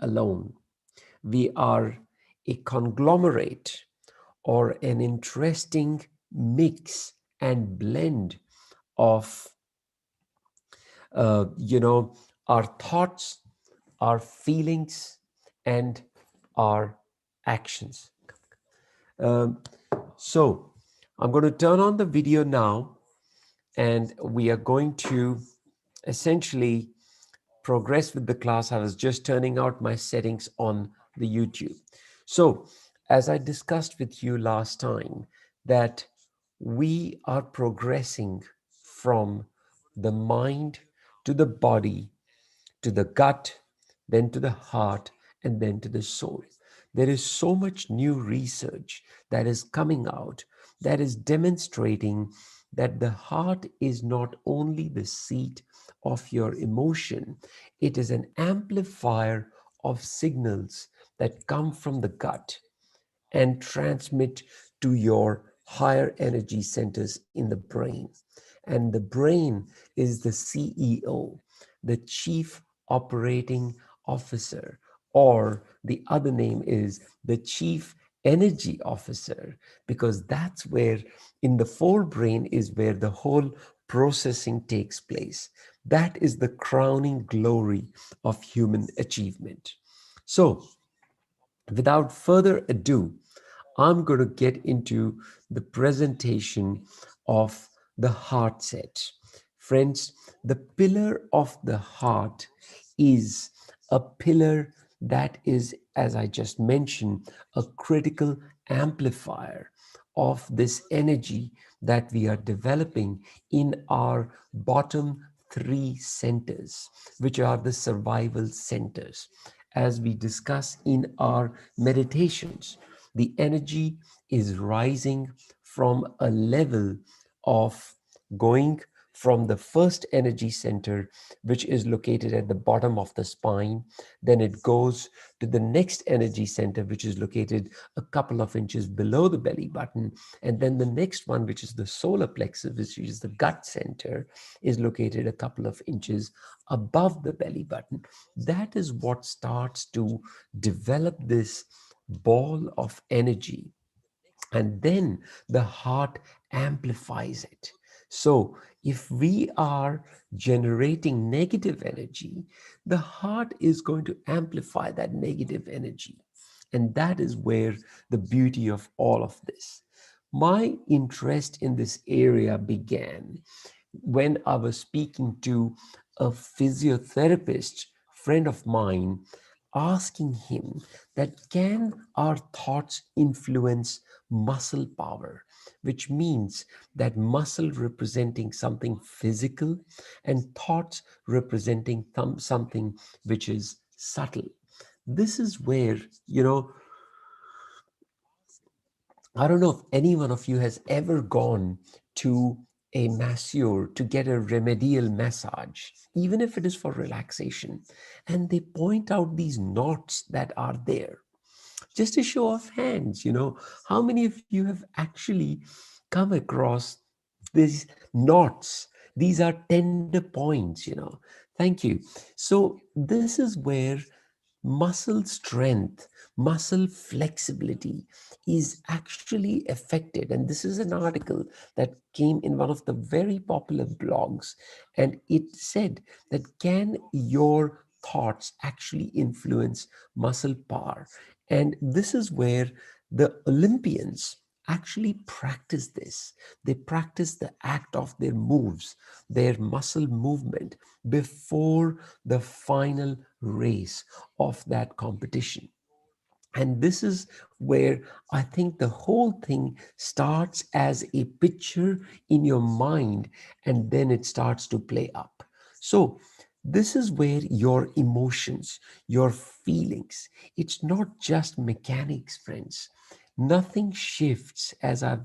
alone. We are a conglomerate or an interesting mix and blend of, uh, you know, our thoughts, our feelings, and our actions. Um, so I'm going to turn on the video now, and we are going to essentially progress with the class. I was just turning out my settings on the YouTube. So, as I discussed with you last time, that we are progressing from the mind to the body to the gut, then to the heart, and then to the soul. There is so much new research that is coming out that is demonstrating that the heart is not only the seat of your emotion, it is an amplifier of signals that come from the gut and transmit to your higher energy centers in the brain. And the brain is the CEO, the Chief Operating Officer, or the other name is the Chief Energy Officer, because that's where in the forebrain is where the whole processing takes place. That is the crowning glory of human achievement. So, without further ado, I'm going to get into the presentation of the heart set. Friends, the pillar of the heart is a pillar that is, as I just mentioned, a critical amplifier of this energy that we are developing in our bottom three centers, which are the survival centers. As we discuss in our meditations, the energy is rising from a level of going from the first energy center, which is located at the bottom of the spine. Then it goes to the next energy center, which is located a couple of inches below the belly button. And then the next one, which is the solar plexus, which is the gut center, is located a couple of inches above the belly button. That is what starts to develop this ball of energy, and then the heart amplifies it. So if we are generating negative energy, the heart is going to amplify that negative energy. And that is where the beauty of all of this. My interest in this area began when I was speaking to a physiotherapist friend of mine, asking him that can our thoughts influence muscle power, which means that muscle representing something physical and thoughts representing something which is subtle. This is where, I don't know if any one of you has ever gone to a masseur to get a remedial massage, even if it is for relaxation, and they point out these knots that are there. Just a show of hands, how many of you have actually come across these knots? These are tender points. Thank you. So this is where muscle strength, muscle flexibility is actually affected. And this is an article that came in one of the very popular blogs. And it said that can your thoughts actually influence muscle power? And this is where the Olympians actually practice this. They practice the act of their moves, their muscle movement before the final race of that competition. And this is where I think the whole thing starts as a picture in your mind, and then it starts to play up. So, this is where your emotions, your feelings, it's not just mechanics, friends. Nothing shifts, as I've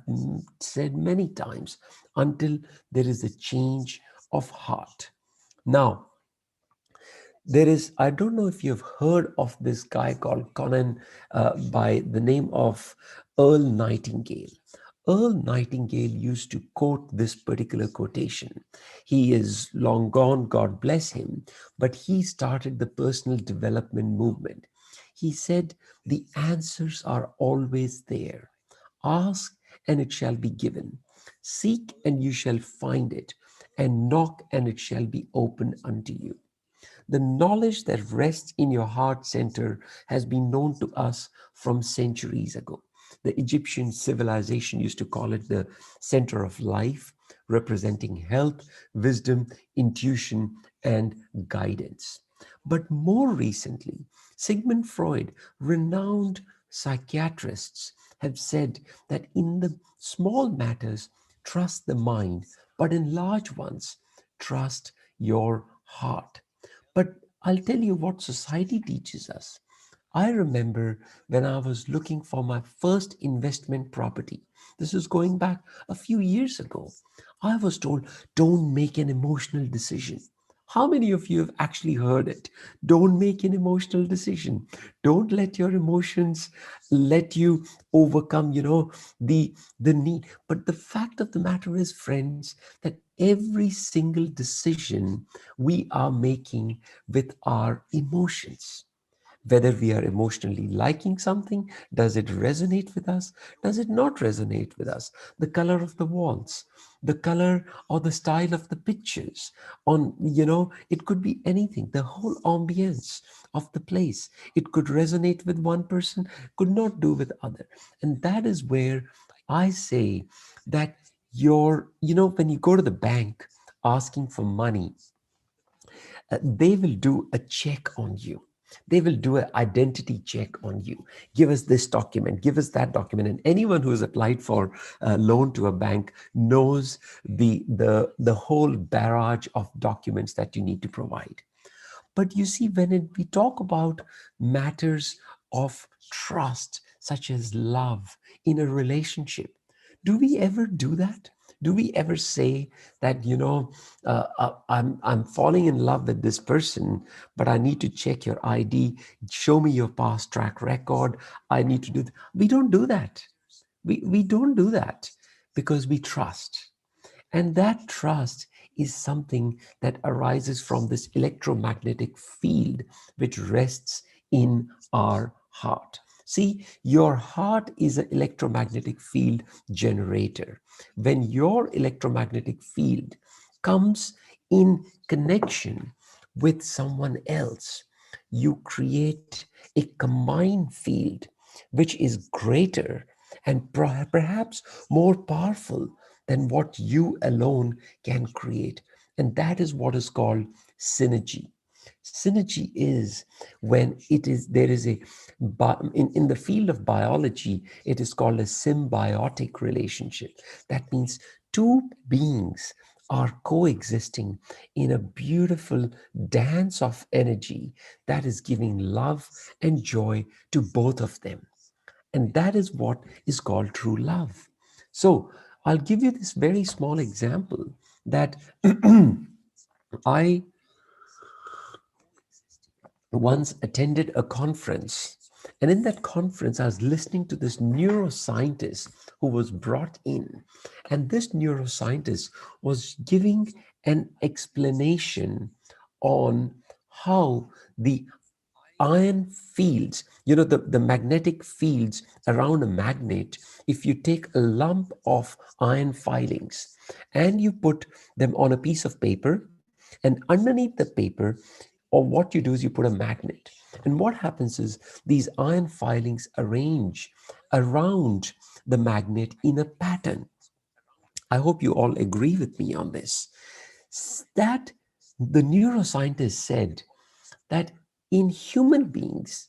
said many times, until there is a change of heart. Now, there is, I don't know if you've heard of this guy called Conan, by the name of Earl Nightingale. Earl Nightingale used to quote this particular quotation. He is long gone, God bless him, but he started the personal development movement. He said, "The answers are always there. Ask and it shall be given. Seek and you shall find it. And knock and it shall be opened unto you." The knowledge that rests in your heart center has been known to us from centuries ago. The Egyptian civilization used to call it the center of life, representing health, wisdom, intuition, and guidance. But more recently, Sigmund Freud, renowned psychiatrists, have said that in the small matters, trust the mind, but in large ones, trust your heart. But I'll tell you what society teaches us. I remember when I was looking for my first investment property. This is going back a few years ago. I was told, don't make an emotional decision. How many of you have actually heard it? Don't make an emotional decision. Don't let your emotions let you overcome, the need. But the fact of the matter is, friends, that every single decision we are making with our emotions, whether we are emotionally liking something, does it resonate with us, does it not resonate with us, the color of the walls, the color or the style of the pictures, on it could be anything, the whole ambience of the place, it could resonate with one person, could not do with other. And that is where I say that when you go to the bank asking for money, they will do a check on you. They will do an identity check on you. Give us this document, give us that document. And anyone who has applied for a loan to a bank knows the whole barrage of documents that you need to provide. But you see, we talk about matters of trust, such as love in a relationship, do we ever do that? Do we ever say that, I'm falling in love with this person, but I need to check your ID, show me your past track record. I need to do that. We don't do that. We don't do that because we trust. And that trust is something that arises from this electromagnetic field which rests in our heart. See, your heart is an electromagnetic field generator. When your electromagnetic field comes in connection with someone else, you create a combined field which is greater and perhaps more powerful than what you alone can create. And that is what is called synergy. Synergy is when there is in the field of biology, it is called a symbiotic relationship. That means two beings are coexisting in a beautiful dance of energy that is giving love and joy to both of them. And that is what is called true love. So I'll give you this very small example that I once attended a conference. And in that conference, I was listening to this neuroscientist who was brought in. And this neuroscientist was giving an explanation on how the iron fields, the magnetic fields around a magnet, if you take a lump of iron filings and you put them on a piece of paper, and underneath the paper, or what you do is you put a magnet. And what happens is these iron filings arrange around the magnet in a pattern. I hope you all agree with me on this. That the neuroscientist said that in human beings,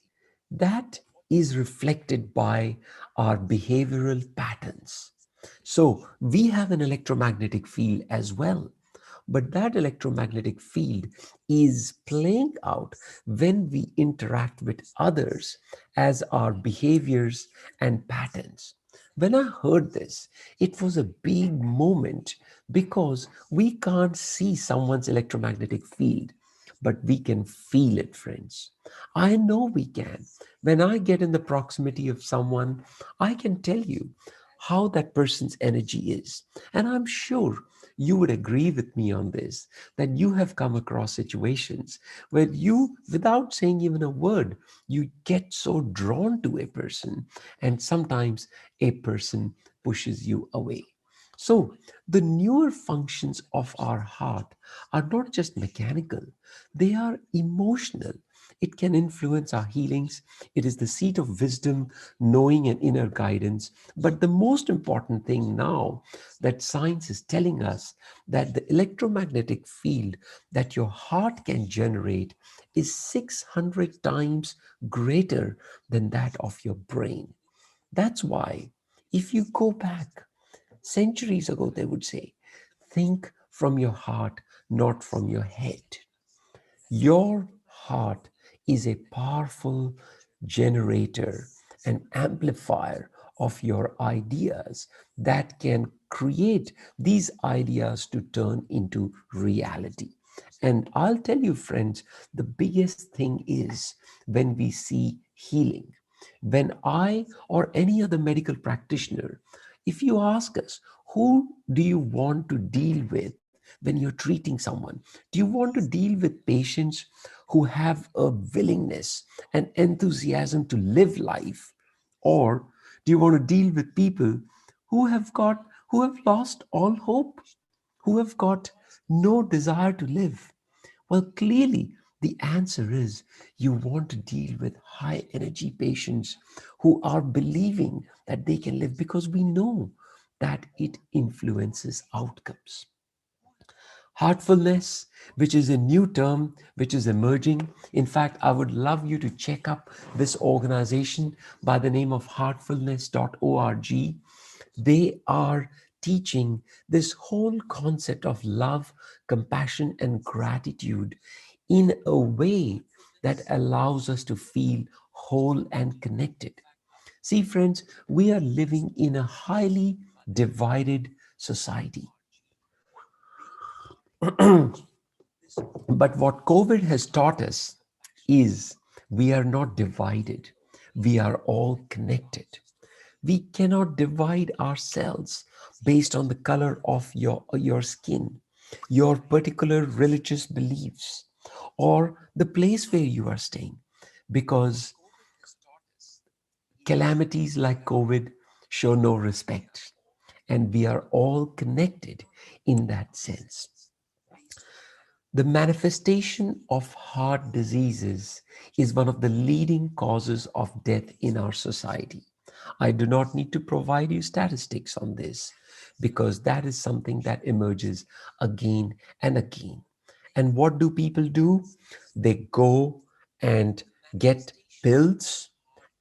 that is reflected by our behavioral patterns. So we have an electromagnetic field as well, but that electromagnetic field is playing out when we interact with others as our behaviors and patterns. When I heard this, it was a big moment because we can't see someone's electromagnetic field, but we can feel it, friends. I know we can. When I get in the proximity of someone, I can tell you, how that person's energy is. And I'm sure you would agree with me on this, that you have come across situations where you, without saying even a word, you get so drawn to a person, and sometimes a person pushes you away. So, the newer functions of our heart are not just mechanical, they are emotional. It can influence our healings. It is the seat of wisdom, knowing, and inner guidance. But the most important thing now that science is telling us, that the electromagnetic field that your heart can generate is 600 times greater than that of your brain. That's why, if you go back centuries ago, they would say, think from your heart, not from your head. Your heart is a powerful generator, an amplifier of your ideas that can create these ideas to turn into reality. And I'll tell you, friends, the biggest thing is when we see healing. When I or any other medical practitioner, if you ask us, who do you want to deal with when you're treating someone? Do you want to deal with patients who have a willingness and enthusiasm to live life? Or do you want to deal with people who have lost all hope, who have got no desire to live? Well, clearly, the answer is you want to deal with high energy patients who are believing that they can live, because we know that it influences outcomes. Heartfulness, which is a new term which is emerging. In fact, I would love you to check up this organization by the name of heartfulness.org. They are teaching this whole concept of love, compassion, and gratitude in a way that allows us to feel whole and connected. See, friends, we are living in a highly divided society. But what COVID has taught us is we are not divided, we are all connected. We cannot divide ourselves based on the color of your skin, your particular religious beliefs, or the place where you are staying, because calamities like COVID show no respect, and we are all connected in that sense. The manifestation of heart diseases is one of the leading causes of death in our society. I do not need to provide you statistics on this, because that is something that emerges again and again. And what do people do? They go and get pills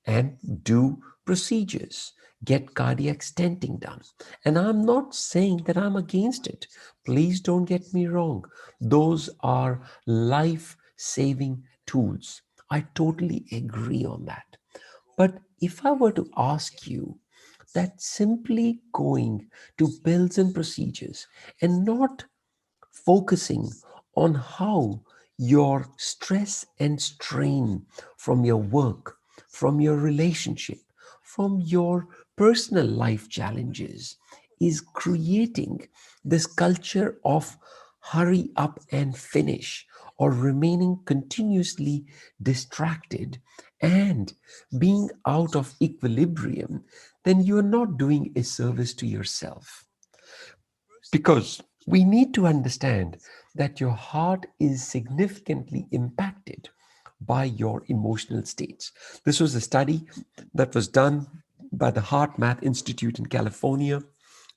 and do procedures, get cardiac stenting done. And I'm not saying that I'm against it. Please don't get me wrong. Those are life saving tools. I totally agree on that. But if I were to ask you that simply going to pills and procedures and not focusing on how your stress and strain from your work, from your relationship, from your personal life challenges is creating this culture of hurry up and finish, or remaining continuously distracted and being out of equilibrium, then you are not doing a service to yourself. Because we need to understand that your heart is significantly impacted by your emotional states. This was a study that was done by the Heart Math Institute in California,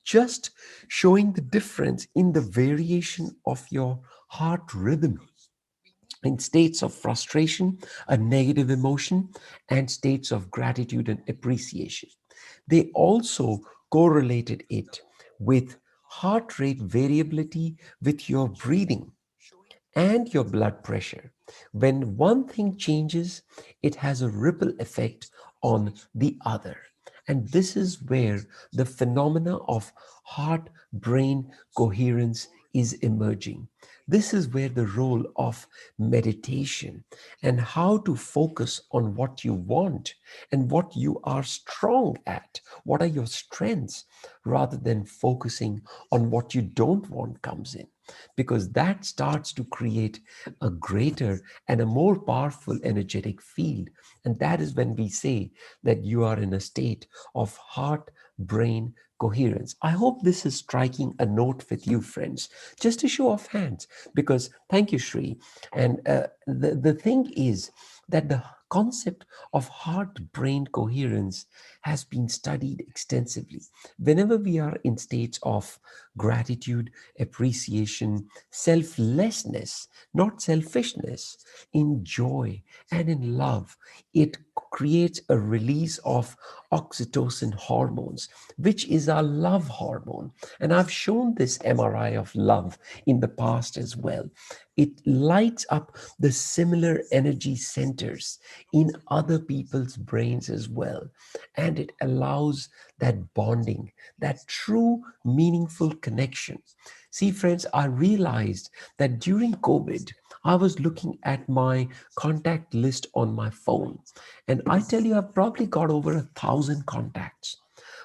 just showing the difference in the variation of your heart rhythm in states of frustration, a negative emotion, and states of gratitude and appreciation. They also correlated it with heart rate variability with your breathing and your blood pressure. When one thing changes, it has a ripple effect on the other. And this is where the phenomena of heart brain coherence is emerging. This is where the role of meditation and how to focus on what you want and what you are strong at, what are your strengths, rather than focusing on what you don't want comes in. Because that starts to create a greater and a more powerful energetic field. And that is when we say that you are in a state of heart brain coherence. I hope this is striking a note with you, friends. Just a show of hands, because thank you, Shri. And the thing is that the concept of heart brain coherence has been studied extensively. Whenever we are in states of gratitude, appreciation, selflessness, not selfishness, in joy and in love, it creates a release of oxytocin hormones, which is our love hormone. And I've shown this MRI of love in the past as well. It lights up the similar energy centers in other people's brains as well. And it allows that bonding, that true meaningful connection. See, friends, I realized that during COVID, I was looking at my contact list on my phone. And I tell you, I've probably got over 1,000 contacts.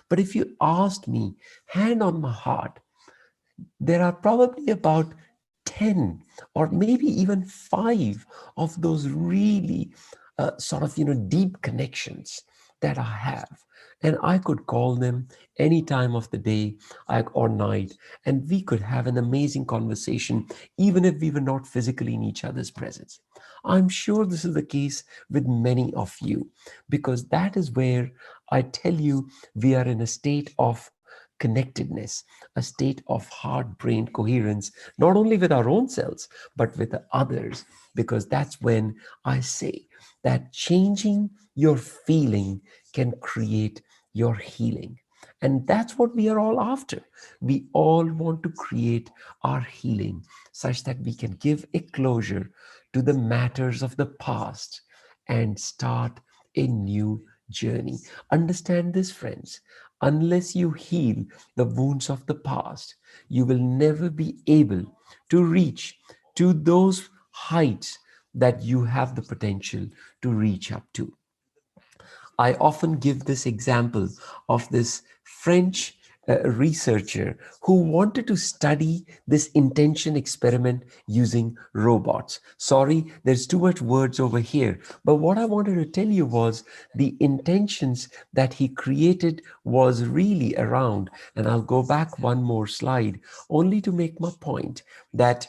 But if you asked me, hand on my heart, there are probably about 10 or maybe even 5 of those really sort of, deep connections that I have. And I could call them any time of the day or night, and we could have an amazing conversation, even if we were not physically in each other's presence. I'm sure this is the case with many of you, because that is where I tell you we are in a state of connectedness, a state of heart brain coherence, not only with our own selves, but with the others. Because that's when I say that changing your feeling can create your healing. And that's what we are all after. We all want to create our healing such that we can give a closure to the matters of the past and start a new journey. Understand this, friends. Unless you heal the wounds of the past, you will never be able to reach to those heights that you have the potential to reach up to. I often give this example of this French researcher who wanted to study this intention experiment using robots. Sorry, there's too much words over here. But what I wanted to tell you was the intentions that he created was really around. And I'll go back one more slide only to make my point that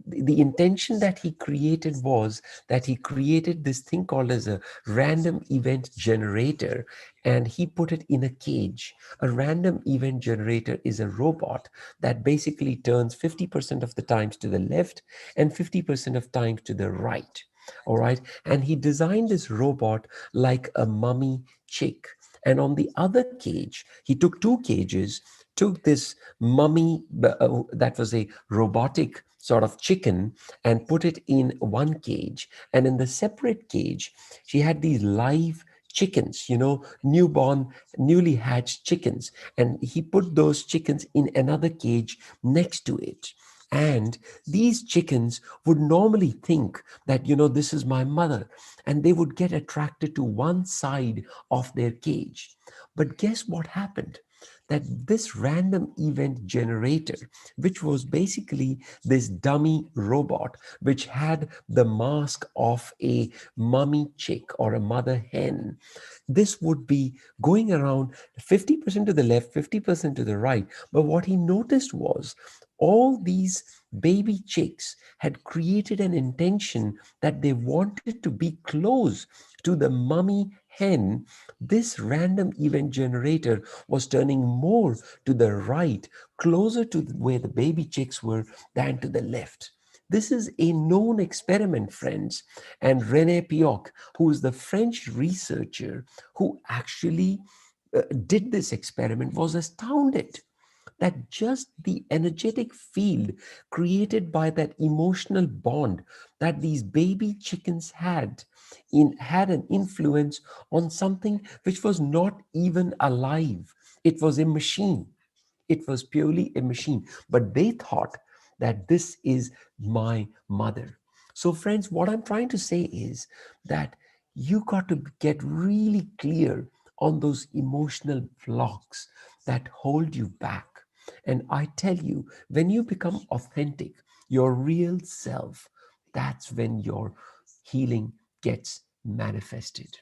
the intention that he created was that he created this thing called as a random event generator, and he put it in a cage. A random event generator is a robot that basically turns 50% of the times to the left and 50% of times to the right. All right. And he designed this robot like a mummy chick. And on the other cage, he took two cages, took this mummy that was a robotic sort of chicken, and put it in one cage. And in the separate cage, she had these live chickens, newborn, newly hatched chickens. And he put those chickens in another cage next to it. And these chickens would normally think that, this is my mother, and they would get attracted to one side of their cage. But guess what happened? That this random event generator, which was basically this dummy robot, which had the mask of a mummy chick or a mother hen, this would be going around 50% to the left, 50% to the right. But what he noticed was all these baby chicks had created an intention that they wanted to be close to the mummy hen. This random event generator was turning more to the right, closer to where the baby chicks were, than to the left. This is a known experiment, friends. And René Piot, who is the French researcher who actually did this experiment, was astounded that just the energetic field created by that emotional bond that these baby chickens had an influence on something which was not even alive. It was a machine. It was purely a machine. But they thought that this is my mother. So, friends, what I'm trying to say is that you got to get really clear on those emotional blocks that hold you back. And I tell you, when you become authentic, your real self, that's when your healing gets manifested.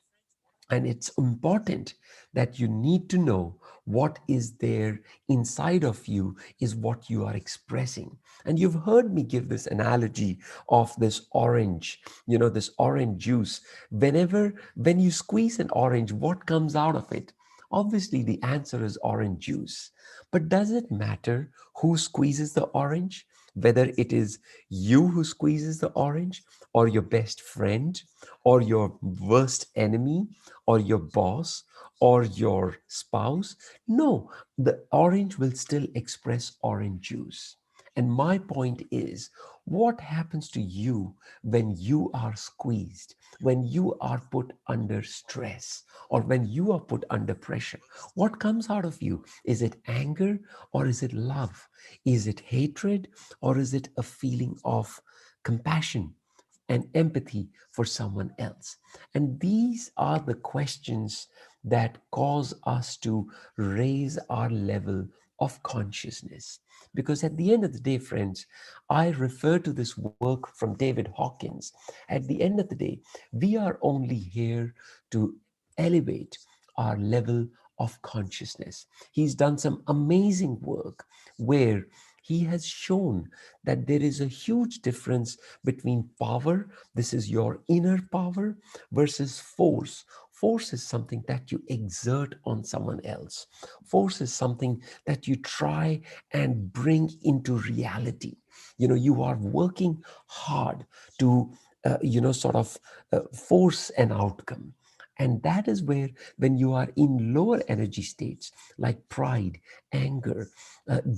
And it's important that you need to know what is there inside of you is what you are expressing. And you've heard me give this analogy of this orange, this orange juice. When you squeeze an orange, what comes out of it? Obviously, the answer is orange juice. But does it matter who squeezes the orange? Whether it is you who squeezes the orange, or your best friend, or your worst enemy, or your boss, or your spouse? No, the orange will still express orange juice. And my point is, what happens to you when you are squeezed, when you are put under stress, or when you are put under pressure? What comes out of you? Is it anger, or is it love? Is it hatred, or is it a feeling of compassion and empathy for someone else? And these are the questions that cause us to raise our level of consciousness. Because at the end of the day, friends, I refer to this work from David Hawkins. At the end of the day, we are only here to elevate our level of consciousness. He's done some amazing work where he has shown that there is a huge difference between power, this is your inner power, versus force. Force is something that you exert on someone else. Force is something that you try and bring into reality. You are working hard to, sort of force an outcome. And that is where, when you are in lower energy states like pride, anger,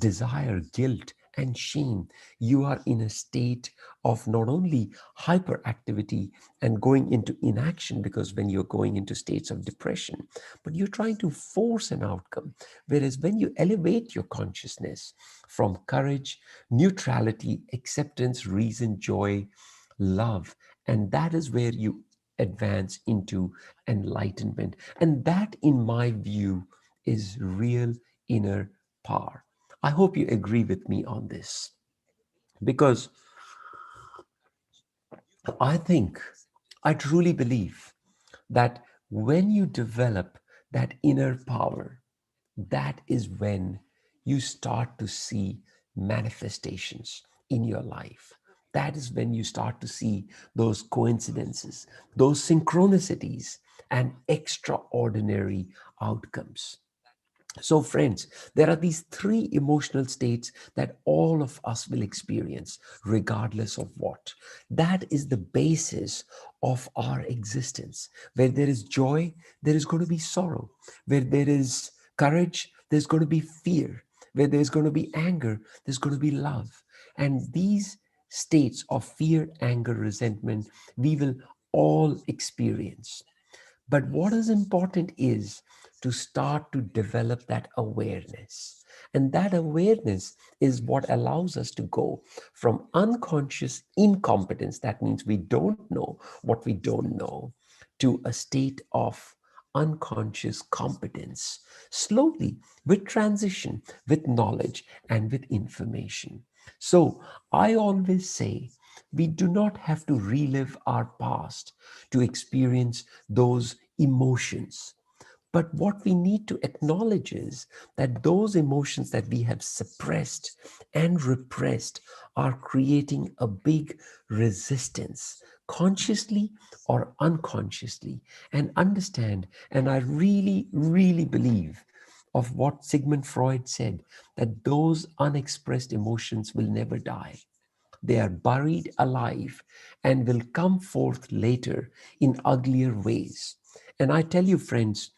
desire, guilt, and shame, you are in a state of not only hyperactivity and going into inaction, because when you're going into states of depression, but you're trying to force an outcome. Whereas when you elevate your consciousness from courage, neutrality, acceptance, reason, joy, love, and that is where you advance into enlightenment. And that, in my view, is real inner power. I hope you agree with me on this, because I think, I truly believe that when you develop that inner power, that is when you start to see manifestations in your life. That is when you start to see those coincidences, those synchronicities, and extraordinary outcomes. So, friends, there are these three emotional states that all of us will experience, regardless of what. That is the basis of our existence. Where there is joy, there is going to be sorrow. Where there is courage, there's going to be fear. Where there's going to be anger, there's going to be love. And these states of fear, anger, resentment, we will all experience. But what is important is to start to develop that awareness. And that awareness is what allows us to go from unconscious incompetence, that means we don't know what we don't know, to a state of unconscious competence, slowly, with transition, with knowledge, and with information. So I always say, we do not have to relive our past to experience those emotions. But what we need to acknowledge is that those emotions that we have suppressed and repressed are creating a big resistance, consciously or unconsciously. And understand, and I really, really believe of what Sigmund Freud said, that those unexpressed emotions will never die. They are buried alive and will come forth later in uglier ways. And I tell you, friends,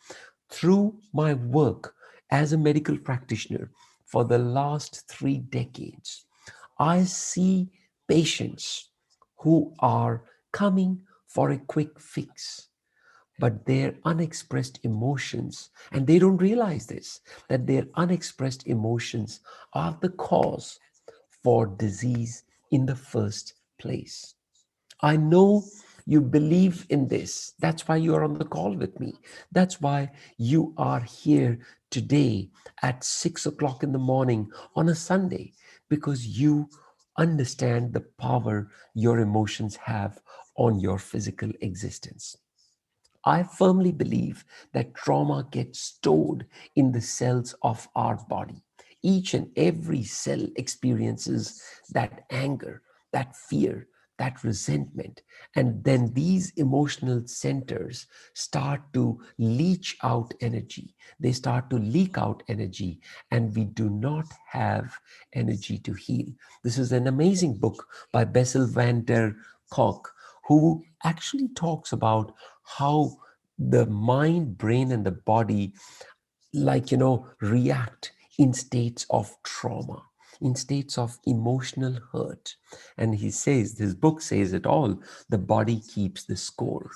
through my work as a medical practitioner for the last 3 decades, I see patients who are coming for a quick fix, but their unexpressed emotions, and they don't realize this, that their unexpressed emotions are the cause for disease in the first place. I know you believe in this. That's why you are on the call with me. That's why you are here today at 6 o'clock in the morning on a Sunday, because you understand the power your emotions have on your physical existence. I firmly believe that trauma gets stored in the cells of our body. Each and every cell experiences that anger, that fear, that resentment. And then these emotional centers start to leach out energy. They start to leak out energy, and we do not have energy to heal. This is an amazing book by Bessel van der Kolk, who actually talks about how the mind, brain, and the body, react in states of trauma, in states of emotional hurt. And he says, this book says it all: the body keeps the score.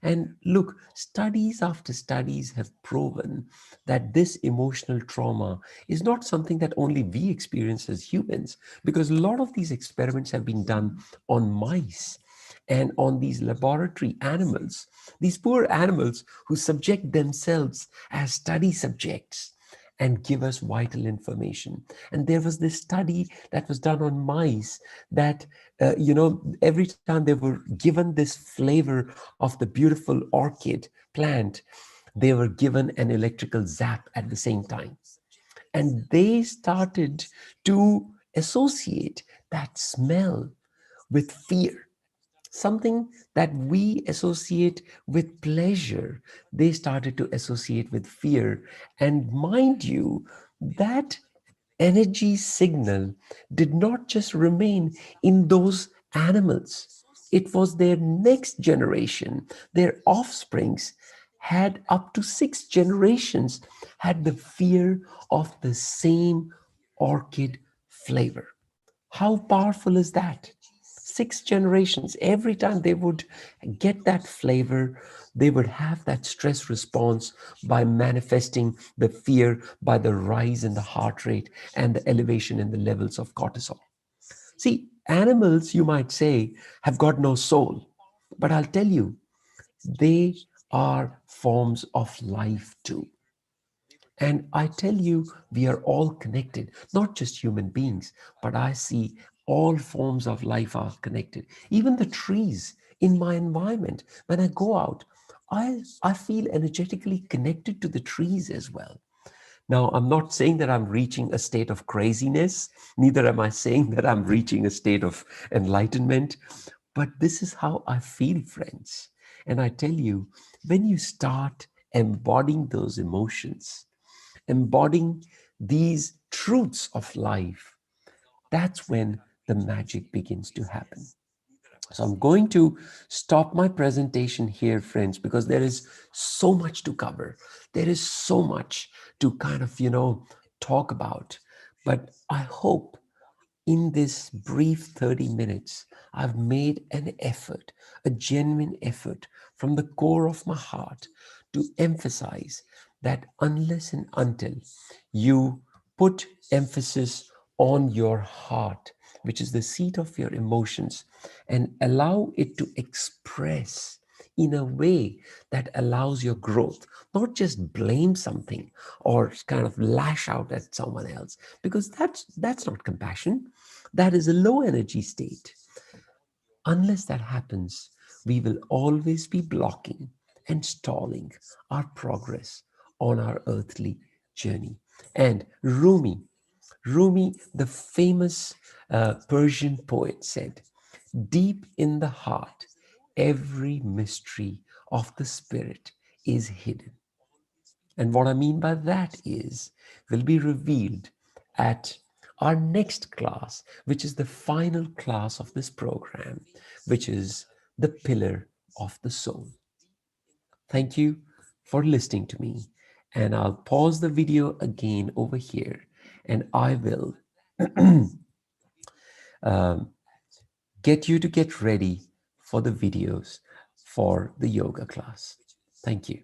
And look, studies after studies have proven that this emotional trauma is not something that only we experience as humans, because a lot of these experiments have been done on mice and on these laboratory animals, these poor animals who subject themselves as study subjects and give us vital information. And there was this study that was done on mice that, every time they were given this flavor of the beautiful orchid plant, they were given an electrical zap at the same time. And they started to associate that smell with fear, something that we associate with pleasure, they started to associate with fear. And mind you, that energy signal did not just remain in those animals. It was their next generation, their offsprings had up to 6 generations had the fear of the same orchid flavor. How powerful is that? 6 generations, every time they would get that flavor, they would have that stress response by manifesting the fear by the rise in the heart rate and the elevation in the levels of cortisol. See, animals, you might say, have got no soul, but I'll tell you, they are forms of life too. And I tell you, we are all connected, not just human beings, but I see all forms of life are connected. Even the trees in my environment, when I go out, I feel energetically connected to the trees as well. Now, I'm not saying that I'm reaching a state of craziness, neither am I saying that I'm reaching a state of enlightenment, but this is how I feel, friends. And I tell you, when you start embodying those emotions, embodying these truths of life, that's when the magic begins to happen. So I'm going to stop my presentation here, friends, because there is so much to cover. There is so much to kind of, talk about. But I hope in this brief 30 minutes, I've made an effort, a genuine effort from the core of my heart to emphasize that unless and until you put emphasis on your heart, which is the seat of your emotions, and allow it to express in a way that allows your growth, not just blame something or kind of lash out at someone else, because that's not compassion. That is a low energy state. Unless that happens, we will always be blocking and stalling our progress on our earthly journey. And Rumi, the famous Persian poet, said, deep in the heart, every mystery of the spirit is hidden. And what I mean by that is, will be revealed at our next class, which is the final class of this program, which is the pillar of the soul. Thank you for listening to me. And I'll pause the video again over here, and I will um, get you to get ready for the videos for the yoga class. Thank you.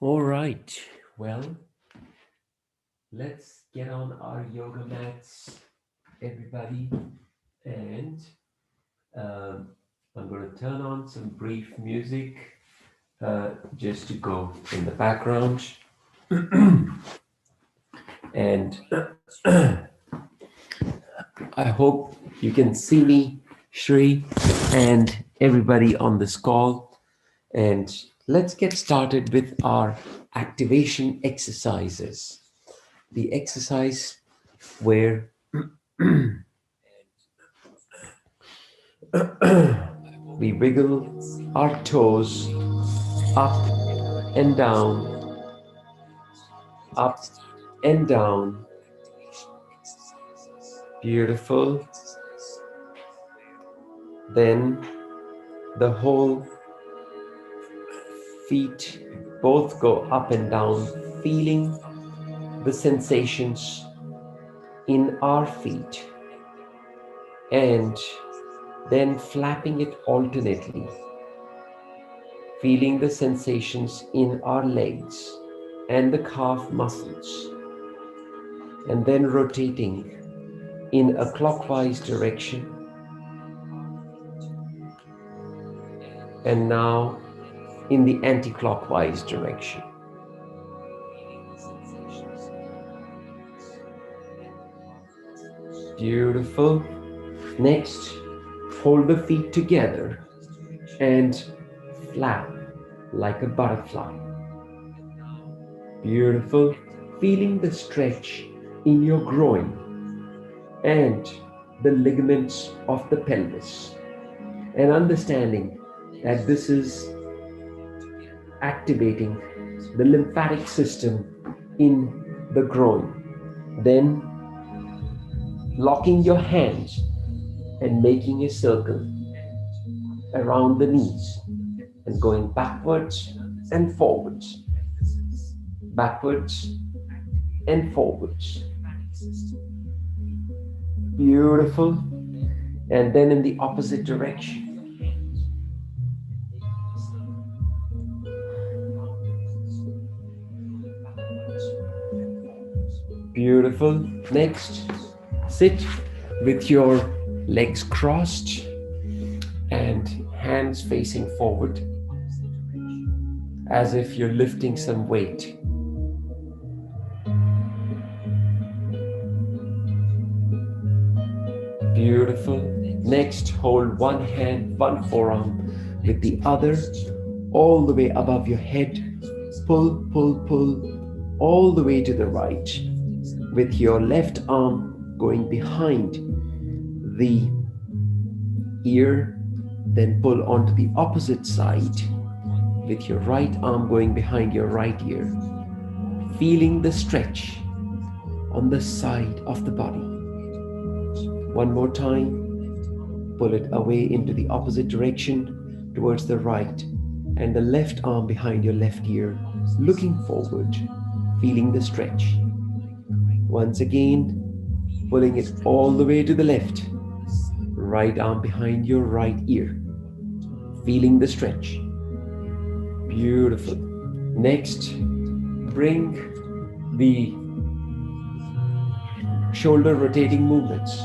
All right. Well, let's get on our yoga mats, everybody. And I'm going to turn on some brief music just to go in the background. And I hope you can see me, Shri, and everybody on this call. And let's get started with our activation exercises. The exercise where we wiggle our toes up and down, up and down. Beautiful. Then the whole feet both go up and down, feeling the sensations in our feet, and then flapping it alternately, feeling the sensations in our legs and the calf muscles, and then rotating in a clockwise direction. And now in the anti-clockwise direction. Beautiful. Next, hold the feet together and flap like a butterfly. Beautiful. Feeling the stretch in your groin and the ligaments of the pelvis, and understanding that this is activating the lymphatic system in the groin. Then locking your hands and making a circle around the knees and going backwards and forwards, backwards and forwards. Beautiful. And then in the opposite direction. Beautiful. Next, sit with your legs crossed and hands facing forward as if you're lifting some weight. Beautiful. Next, hold one hand, one forearm with the other all the way above your head. Pull, pull, pull all the way to the right, with your left arm going behind the ear. Then pull onto the opposite side with your right arm going behind your right ear, feeling the stretch on the side of the body. One more time, pull it away into the opposite direction towards the right, and the left arm behind your left ear, looking forward, feeling the stretch. Once again, pulling it all the way to the left, right arm behind your right ear, feeling the stretch. Beautiful. Next, bring the shoulder rotating movements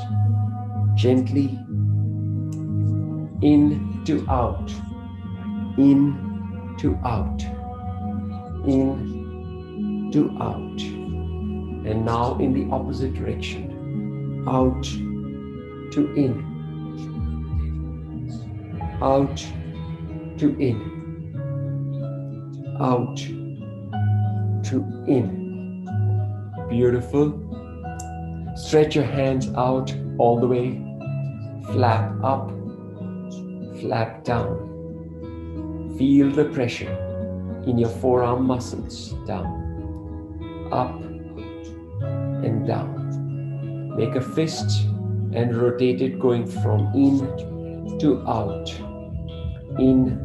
gently in to out, in to out, in to out. And now in the opposite direction, out to in, out to in, out to in. Beautiful. Stretch your hands out all the way. Flap up, flap down. Feel the pressure in your forearm muscles down, up and down. Make a fist and rotate it going from in to out, in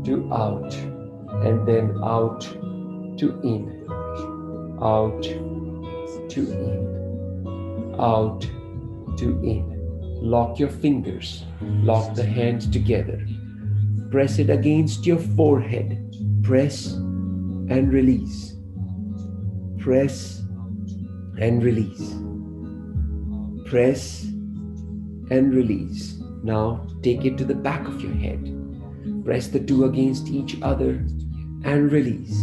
to out, and then out to in, out to in, out to in. Lock your fingers, lock the hands together. Press it against your forehead. Press and release. Press and release. Press and release. Now take it to the back of your head. Press the two against each other and release.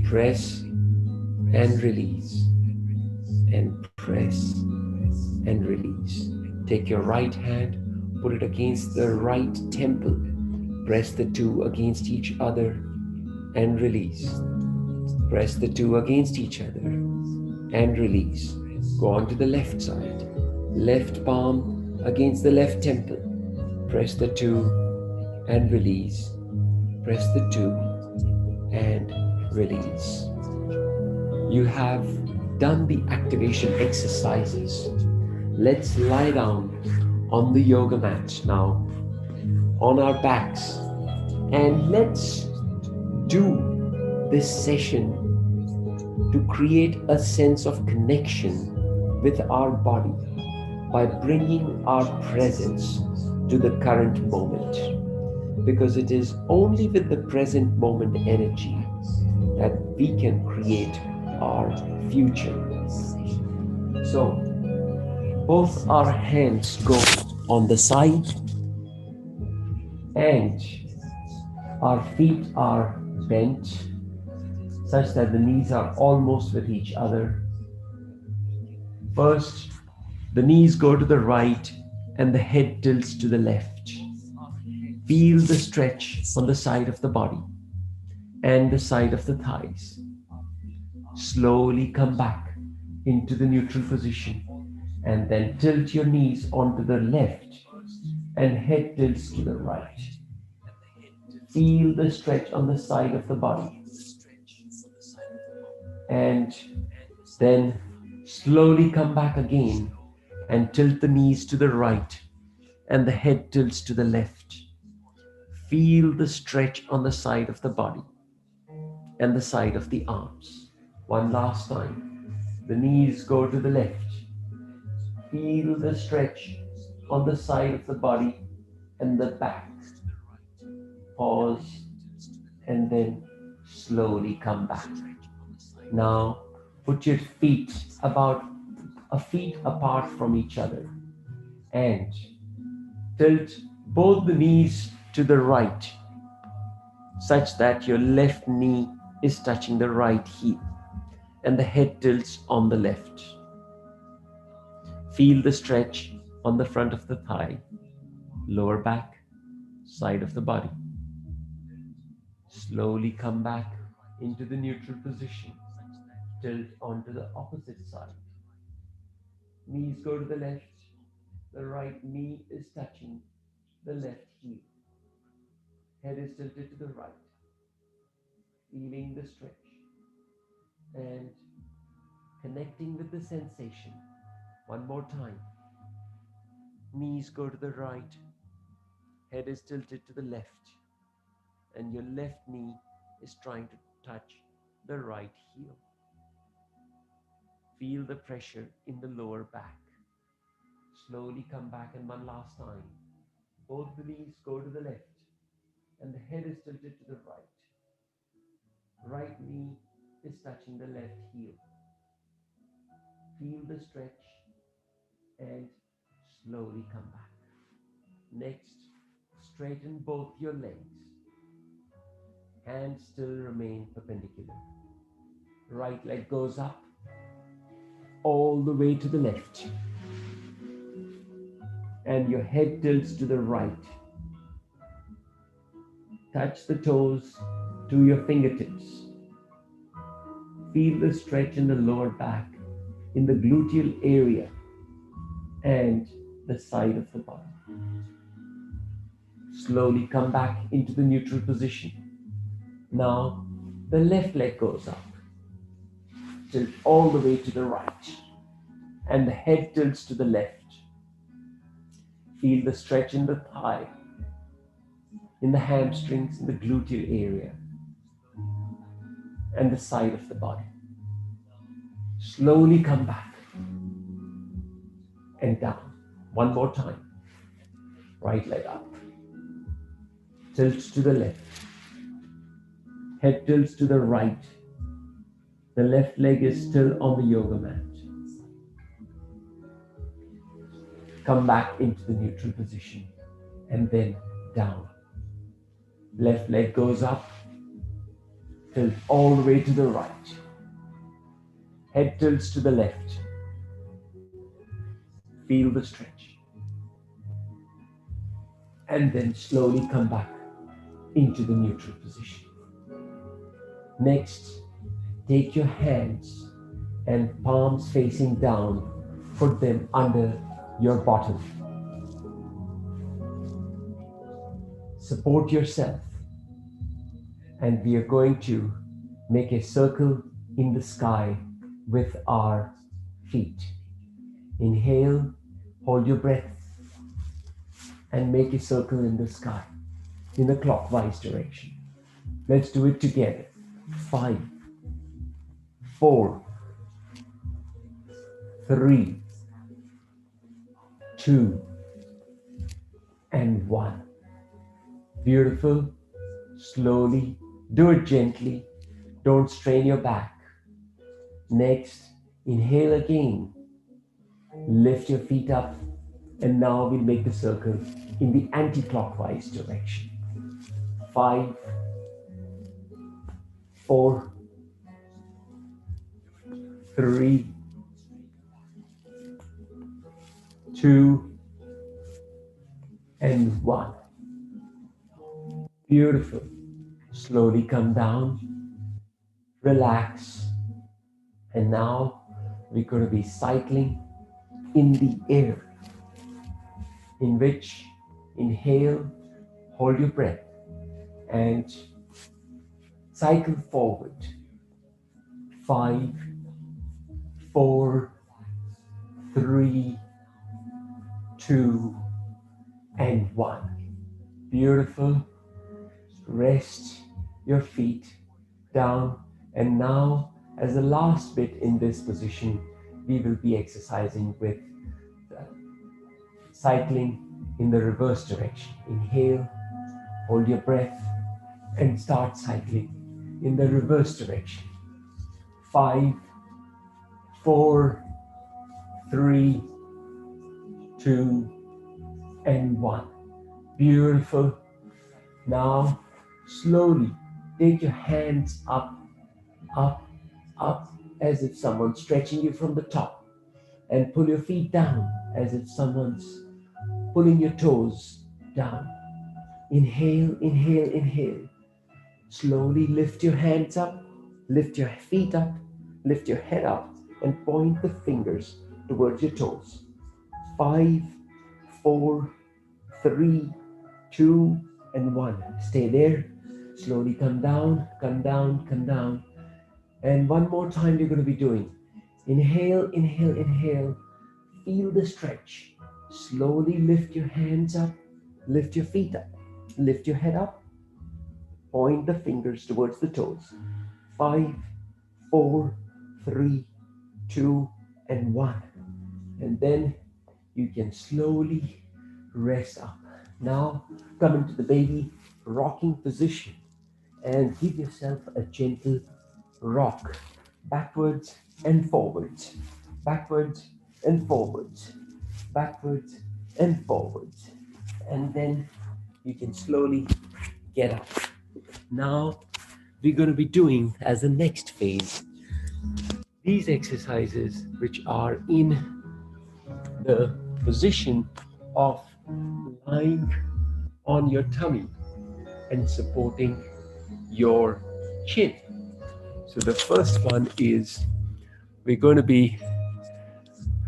Press and release. And press and release. Take your right hand, put it against the right temple. Press the two against each other and release. Press the two against each other and release. Go on to the left side. Left palm against the left temple. Press the two and release. Press the two and release. You have done the activation exercises. Let's lie down on the yoga mat now, on our backs, and let's do this session to create a sense of connection with our body by bringing our presence to the current moment, because it is only with the present moment energy that we can create our future. So both our hands go on the side and our feet are bent such that the knees are almost with each other. First, the knees go to the right and the head tilts to the left. Feel the stretch on the side of the body and the side of the thighs. Slowly come back into the neutral position and then tilt your knees onto the left and head tilts to the right. Feel the stretch on the side of the body. And then slowly come back again and tilt the knees to the right and the head tilts to the left. Feel the stretch on the side of the body and the side of the arms. One last time. The knees go to the left. Feel the stretch on the side of the body and the back. Pause and then slowly come back. Now put your feet about a feet apart from each other and tilt both the knees to the right such that your left knee is touching the right heel and the head tilts on the left. Feel the stretch on the front of the thigh, lower back, side of the body. Slowly come back into the neutral position. Tilt onto the opposite side. Knees go to the left. The right knee is touching the left heel. Head is tilted to the right. Feeling the stretch and connecting with the sensation. One more time. Knees go to the right. Head is tilted to the left. And your left knee is trying to touch the right heel. Feel the pressure in the lower back. Slowly come back, and one last time. Both the knees go to the left and the head is tilted to the right. Right knee is touching the left heel. Feel the stretch and slowly come back. Next, straighten both your legs. Hands still remain perpendicular. Right leg goes up all the way to the left. And your head tilts to the right. Touch the toes to your fingertips. Feel the stretch in the lower back, in the gluteal area, and the side of the body. Slowly come back into the neutral position. Now, the left leg goes up. Tilt all the way to the right. And the head tilts to the left. Feel the stretch in the thigh, in the hamstrings, in the gluteal area, and the side of the body. Slowly come back and down. One more time. Right leg up. Tilt to the left. Head tilts to the right. The left leg is still on the yoga mat. Come back into the neutral position and then down. Left leg goes up. Tilt all the way to the right. Head tilts to the left. Feel the stretch. And then slowly come back into the neutral position. Next, take your hands and palms facing down. Put them under your bottom. Support yourself. And we are going to make a circle in the sky with our feet. Inhale, hold your breath, and make a circle in the sky in a clockwise direction. Let's do it together. 5, 4, 3, 2, and 1. Beautiful. Slowly. Do it gently. Don't strain your back. Next, inhale again. Lift your feet up. And now we'll make the circle in the anti-clockwise direction. 5, 4, 3, 2, and 1. Beautiful. Slowly come down. Relax. And now we're going to be cycling in the air, in which inhale, hold your breath, and cycle forward. 5, 4, 3, 2, and 1. Beautiful. Rest your feet down. And now, as the last bit in this position, we will be exercising with cycling in the reverse direction. Inhale, hold your breath, and start cycling in the reverse direction. 5, 4, 3, 2, and 1. Beautiful. Now, slowly take your hands up, up, up, as if someone's stretching you from the top, and pull your feet down as if someone's pulling your toes down. Inhale, inhale, inhale. Slowly lift your hands up, lift your feet up, lift your head up, and point the fingers towards your toes. 5, 4, 3, 2, and 1. Stay there. Slowly come down, come down, come down. And one more time you're going to be doing. Inhale, inhale, inhale. Feel the stretch. Slowly lift your hands up, lift your feet up, lift your head up. Point the fingers towards the toes. 5, 4, 3, 2, and 1. And then you can slowly rest up. Now come into the baby rocking position and give yourself a gentle rock backwards and forwards, backwards and forwards, backwards and forwards. And then you can slowly get up. Now we're going to be doing, as the next phase, these exercises which are in the position of lying on your tummy and supporting your chin. So the first one is we're going to be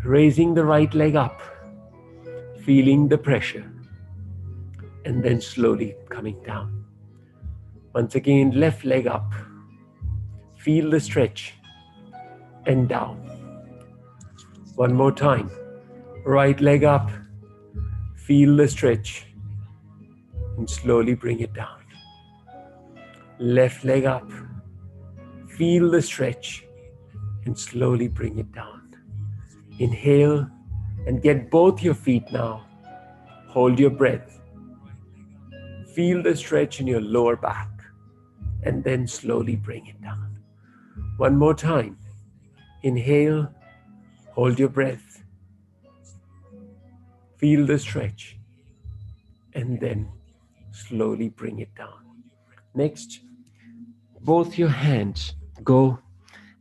raising the right leg up, feeling the pressure, and then slowly coming down. Once again, left leg up, feel the stretch, and down. One more time, right leg up, feel the stretch, and slowly bring it down. Left leg up, feel the stretch, and slowly bring it down. Inhale and get both your feet now. Hold your breath. Feel the stretch in your lower back and then slowly bring it down. One more time. Inhale, hold your breath, feel the stretch, and then slowly bring it down. Next, both your hands go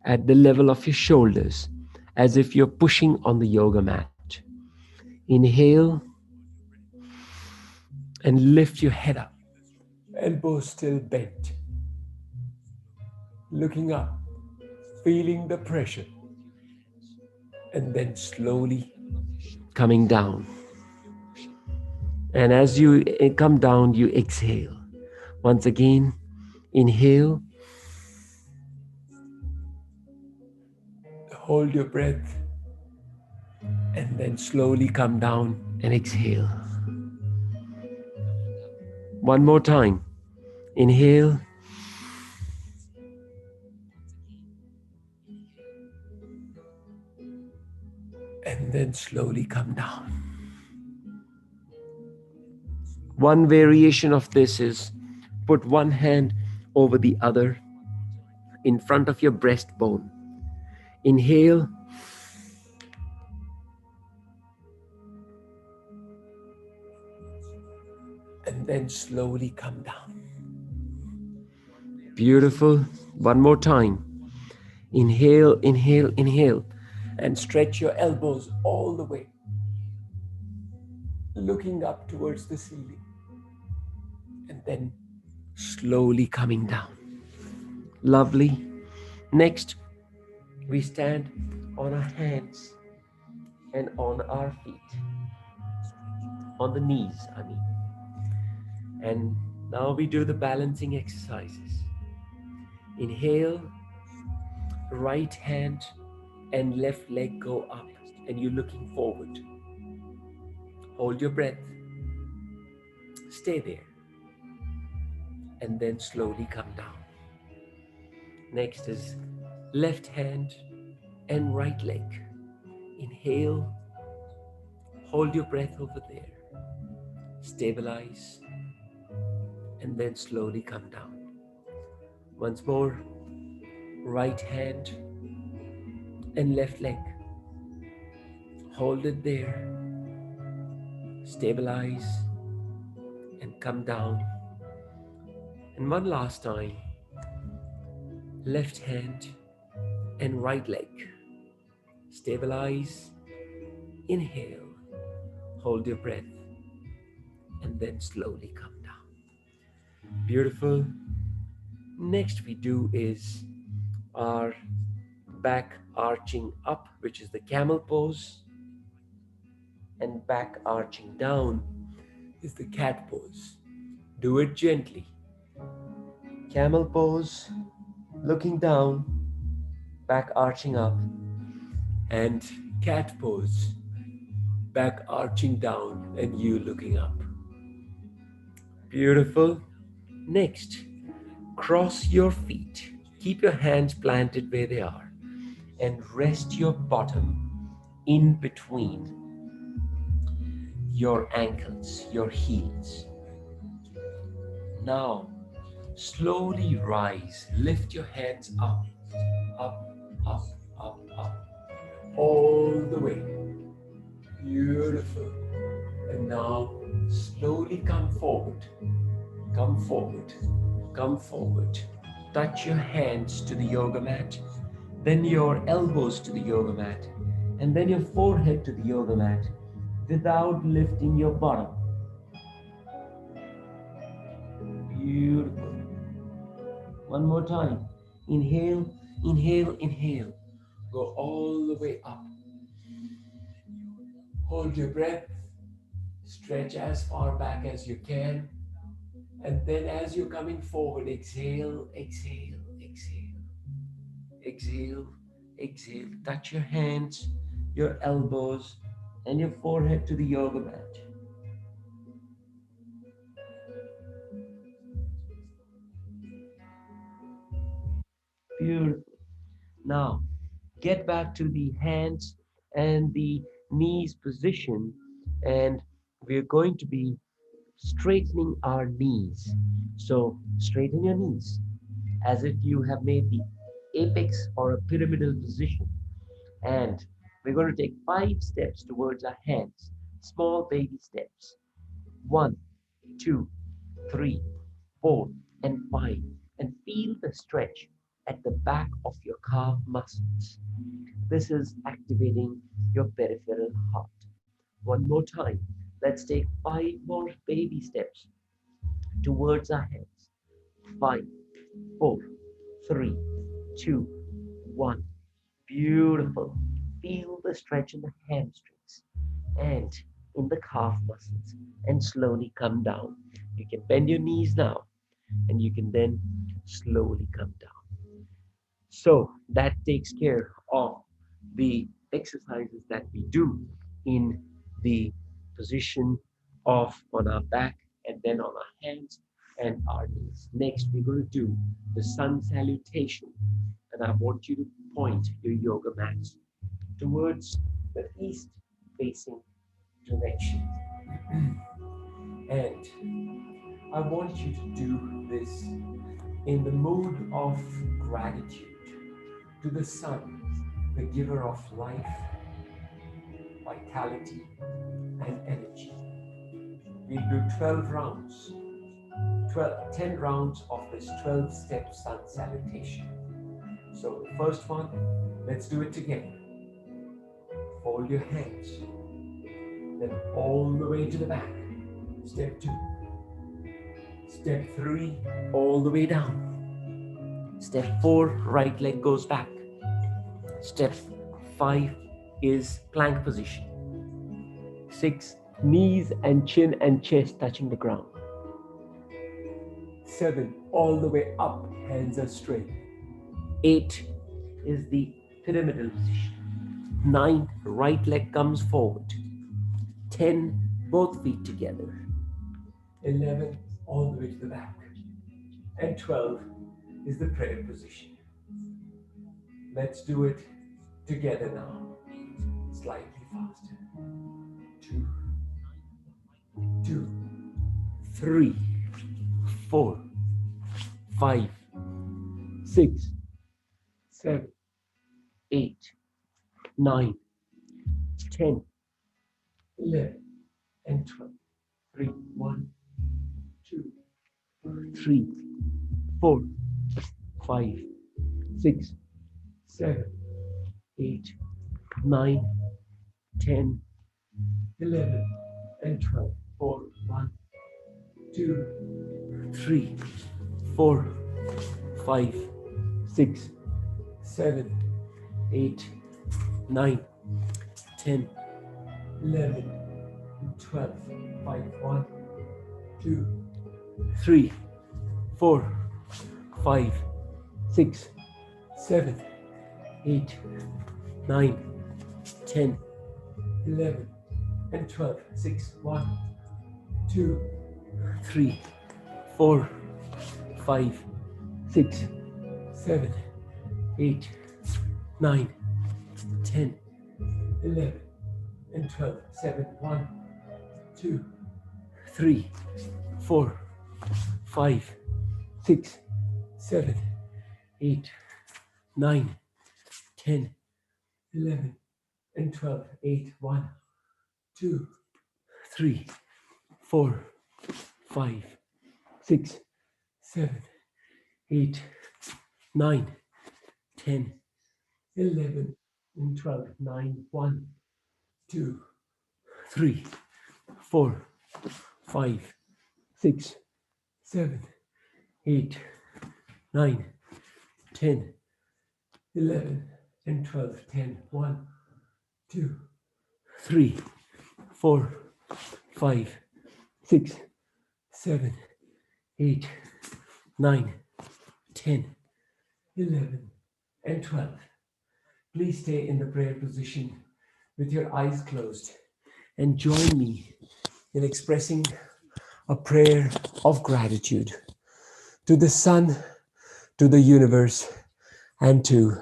at the level of your shoulders as if you're pushing on the yoga mat. Inhale and lift your head up, elbows still bent, looking up, feeling the pressure, and then slowly coming down. And as you come down, you exhale. Once again, inhale, hold your breath, and then slowly come down and exhale. One more time. Inhale, and then slowly come down. One variation of this is put one hand over the other in front of your breastbone. Inhale, and then slowly come down. Beautiful. One more time. Inhale, inhale, inhale, and stretch your elbows all the way, looking up towards the ceiling, and then slowly coming down. Lovely. Next, we stand on our hands and on our feet, on the knees, I mean. And now we do the balancing exercises. Inhale, right hand and left leg go up, and you're looking forward. Hold your breath, stay there, and then slowly come down. Next is left hand and right leg. Inhale, hold your breath over there, stabilize, and then slowly come down. Once more, right hand and left leg. Hold it there, stabilize, and come down. And one last time, left hand and right leg. Stabilize, inhale, hold your breath, and then slowly come down. Beautiful. Next we do is our back arching up, which is the camel pose, and back arching down is the cat pose. Do it gently. Camel pose, looking down, back arching up, and cat pose, back arching down and you looking up. Beautiful. Next, cross your feet. Keep your hands planted where they are and rest your bottom in between your ankles, your heels. Now, slowly rise. Lift your hands up, up, up, up, up, all the way. Beautiful. And now, slowly come forward. Come forward. Come forward. Touch your hands to the yoga mat, then your elbows to the yoga mat, and then your forehead to the yoga mat without lifting your bottom. Beautiful. One more time. Inhale, inhale, inhale. Go all the way up. Hold your breath. Stretch as far back as you can. And then as you're coming forward, exhale, exhale, exhale. Exhale, exhale. Touch your hands, your elbows, and your forehead to the yoga mat. Beautiful. Now, get back to the hands and the knees position, and we're going to be straightening our knees. So, straighten your knees. as if you have made the apex or a pyramidal position. And we're going to take 5 steps towards our hands, small baby steps. 1, 2, 3, 4, and 5. And feel the stretch at the back of your calf muscles. This is activating your peripheral heart. One more time. Let's take 5 more baby steps towards our hands. 5, 4, 3, 2, 1. Beautiful. Feel the stretch in the hamstrings and in the calf muscles and slowly come down. You can bend your knees now and you can then slowly come down. So that takes care of the exercises that we do in the position of on our back and then on our hands and our knees. Next, we're going to do the sun salutation. And I want you to point your yoga mats towards the east facing direction. And I want you to do this in the mood of gratitude to the sun, the giver of life, vitality, and energy. We'll do 12 rounds, 10 rounds of this 12-step sun salutation. So the first one, let's do it together. Fold your hands, then all the way to the back. Step 2. Step 3, all the way down. Step 4, right leg goes back. Step 5 is plank position. 6, knees and chin and chest touching the ground. 7, all the way up, hands are straight. 8 is the pyramidal position. 9, right leg comes forward. 10, both feet together. 11, all the way to the back. And 12 is the prayer position. Let's do it together now. Slightly faster. 2, 2, 3, 4, 5, 6, 7, 8, 9, 10, 11, and 12. 3, 1, 2, 3, 4, 5, 6, 7, 8, 9, 10, 11, and 12. 4, 1, 2, 3, 4, 5, 6, 7, 8, 9, 10, 11, 12. 5, 1, 2, 3, 4, 5, 6, 7, 8, 9, 10, 11, and 12. 6, 1, 2, 3, 4, 5, 6, 7, 8, 9, 10, 11, and 12. 7, 1, 2, 3, 4, 5, 6, 7, 8, 9, 10, 11, and 12. 8, 1, 2, 3, 4, 5, 6, 7, 8, 9, 10, 11, and 12. 9, 1, 2, 3, 4, 5, 6, 7, 8, 9, 10, 11, and 12. 10, 1, 2, 3, 4, 5, 6, 7, 8, 9, 10, 11, and 12. Please stay in the prayer position with your eyes closed and join me in expressing a prayer of gratitude to the sun, to the universe, and to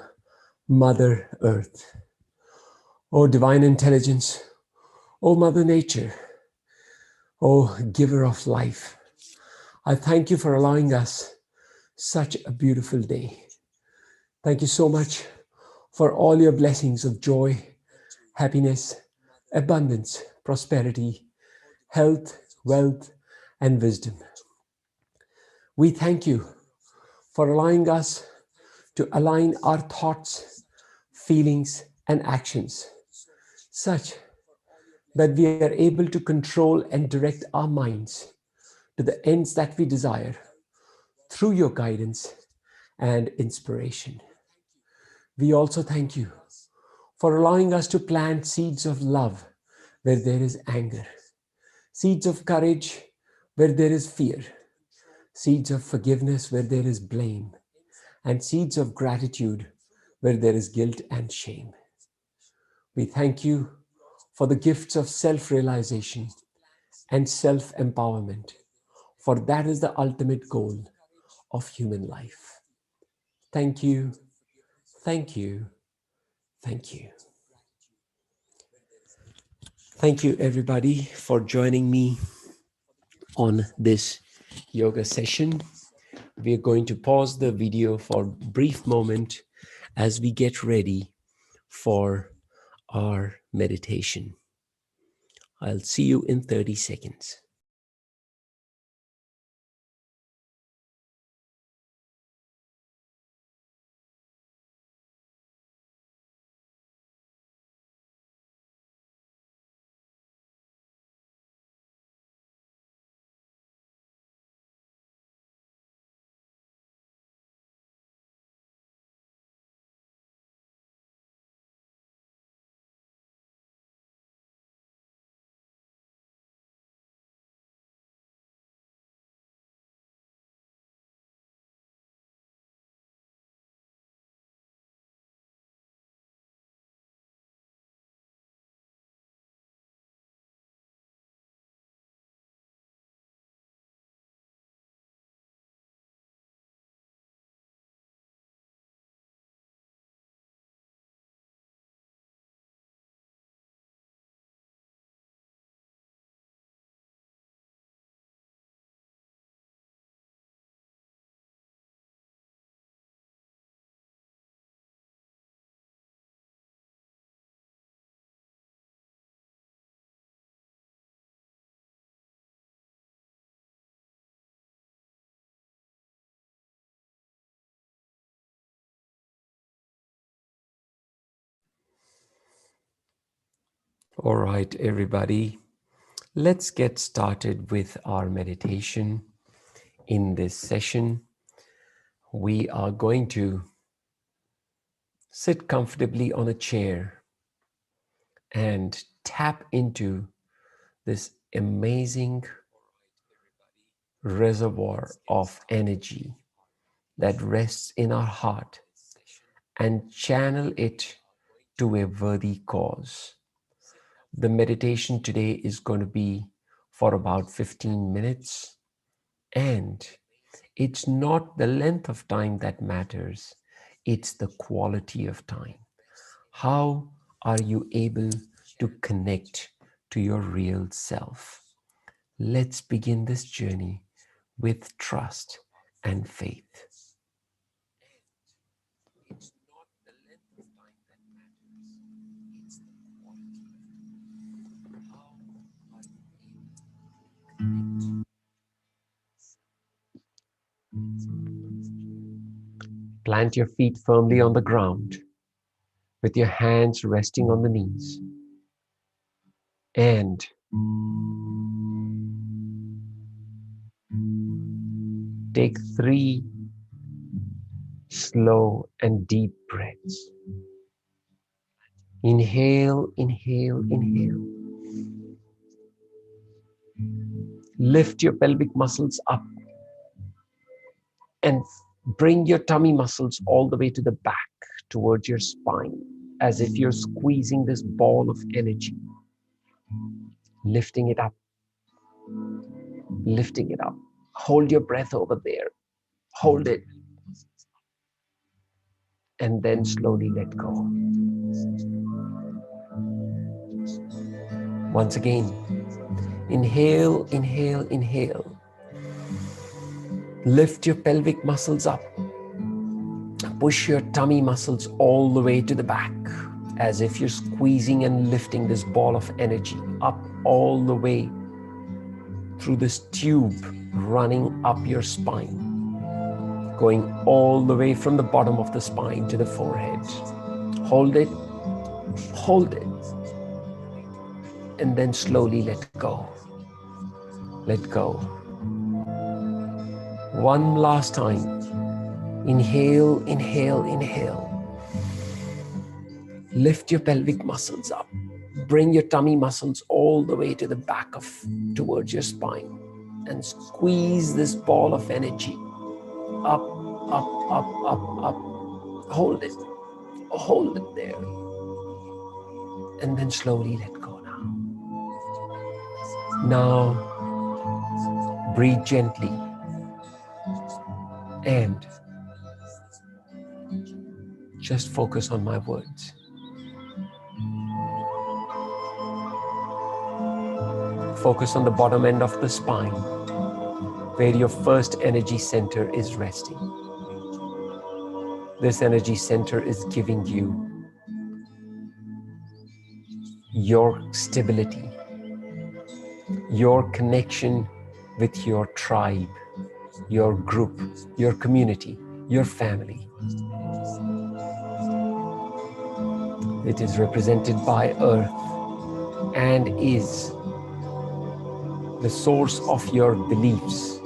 Mother Earth. O divine intelligence, O Mother Nature, O giver of life, I thank you for allowing us Such a beautiful day. Thank you so much for all your blessings of joy, happiness, abundance, prosperity, health, wealth, and wisdom. We thank you for allowing us to align our thoughts, feelings, and actions such that we are able to control and direct our minds to the ends that we desire through your guidance and inspiration. We also thank you for allowing us to plant seeds of love where there is anger, seeds of courage where there is fear, seeds of forgiveness where there is blame, and seeds of gratitude where there is guilt and shame. We thank you for the gifts of self-realization and self-empowerment, for that is the ultimate goal of human life. Thank you, thank you, thank you. Thank you, everybody, for joining me on this yoga session. We are going to pause the video for a brief moment as we get ready for our meditation. I'll see you in 30 seconds. All right, everybody, let's get started with our meditation. In this session, we are going to sit comfortably on a chair and tap into this amazing reservoir of energy that rests in our heart and channel it to a worthy cause. The meditation today is going to be for about 15 minutes, and it's not the length of time that matters, it's the quality of time. How are you able to connect to your real self? Let's begin this journey with trust and faith. Plant your feet firmly on the ground with your hands resting on the knees, and take 3 slow and deep breaths. Inhale, inhale, inhale. Lift your pelvic muscles up and bring your tummy muscles all the way to the back towards your spine, as if you're squeezing this ball of energy. Lifting it up, lifting it up. Hold your breath over there. Hold it. And then slowly let go. Once again, inhale, inhale, inhale. Lift your pelvic muscles up. Push your tummy muscles all the way to the back, as if you're squeezing and lifting this ball of energy up all the way through this tube running up your spine, going all the way from the bottom of the spine to the forehead. Hold it, and then slowly let go. Let go. One last time. Inhale, inhale, inhale. Lift your pelvic muscles up. Bring your tummy muscles all the way to the back towards your spine, and squeeze this ball of energy up, up, up, up, up. Hold it there, and then slowly let go now. Now, breathe gently and just focus on my words. Focus on the bottom end of the spine, where your first energy center is resting. This energy center is giving you your stability, your connection with your tribe, your group, your community, your family. It is represented by Earth and is the source of your beliefs,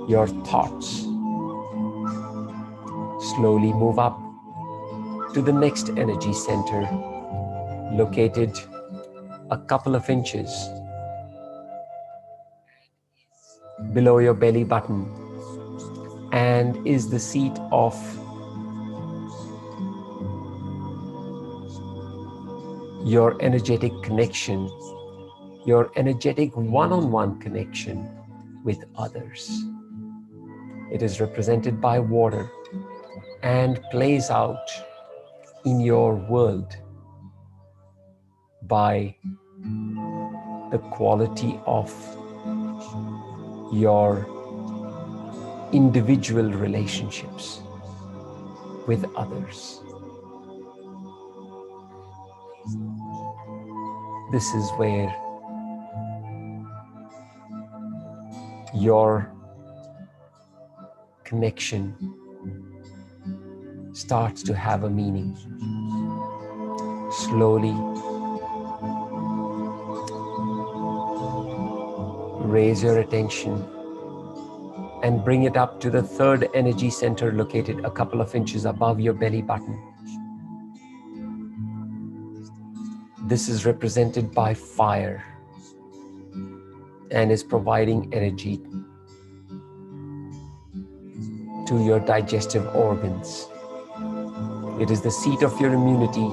your thoughts. Slowly move up to the next energy center, located a couple of inches below your belly button, and is the seat of your energetic connection, your energetic one-on-one connection with others. It is represented by water and plays out in your world by the quality of your individual relationships with others. This is where your connection starts to have a meaning. Slowly raise your attention and bring it up to the third energy center, located a couple of inches above your belly button. This is represented by fire and is providing energy to your digestive organs. It is the seat of your immunity,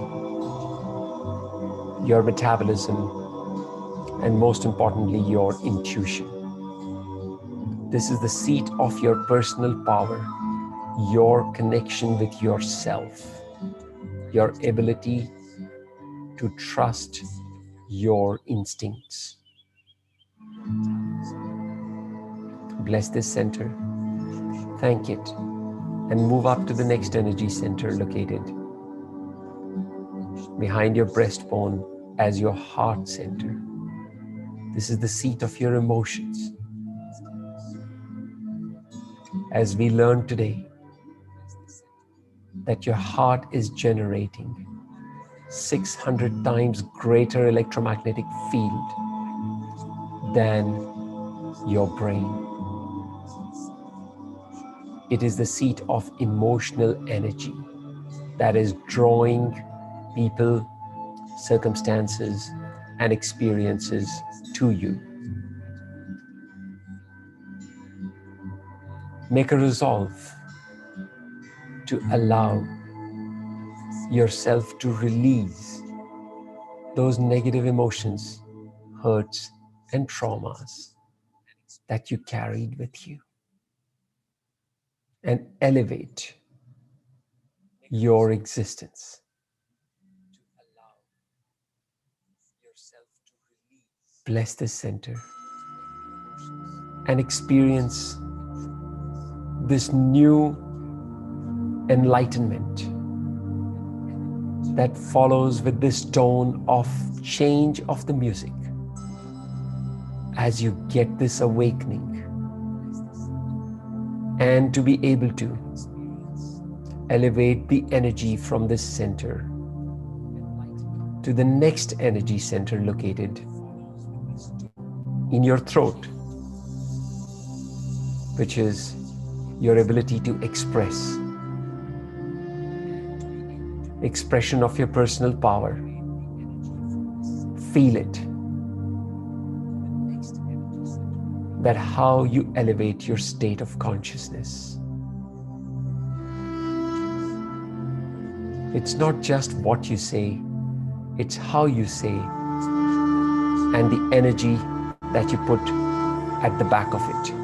your metabolism, and most importantly, your intuition. This is the seat of your personal power, your connection with yourself, your ability to trust your instincts. Bless this center, thank it, and move up to the next energy center, located behind your breastbone as your heart center. This is the seat of your emotions. As we learned today, that your heart is generating 600 times greater electromagnetic field than your brain. It is the seat of emotional energy that is drawing people, circumstances, and experiences to you. Make a resolve to allow yourself to release those negative emotions, hurts, and traumas that you carried with you, and elevate your existence. Bless this center and experience this new enlightenment that follows with this tone of change of the music. As you get this awakening, and to be able to elevate the energy from this center to the next energy center located in your throat, which is your ability to express, expression of your personal power. Feel it, that how you elevate your state of consciousness. It's not just what you say, it's how you say, and the energy that you put at the back of it.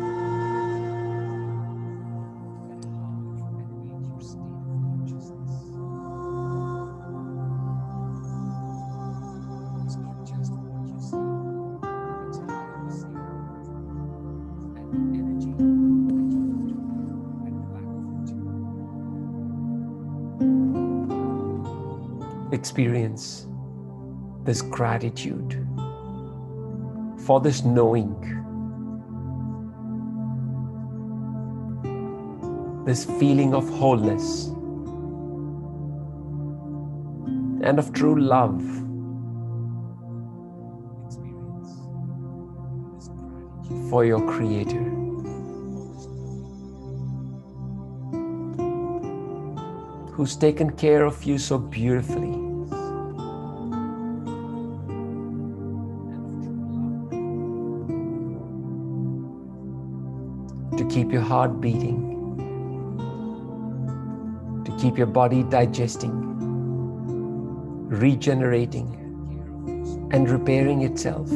Experience this gratitude for this knowing, this feeling of wholeness and of true love. For your Creator. Who's taken care of you so beautifully. To keep your heart beating, to keep your body digesting, regenerating, and repairing itself.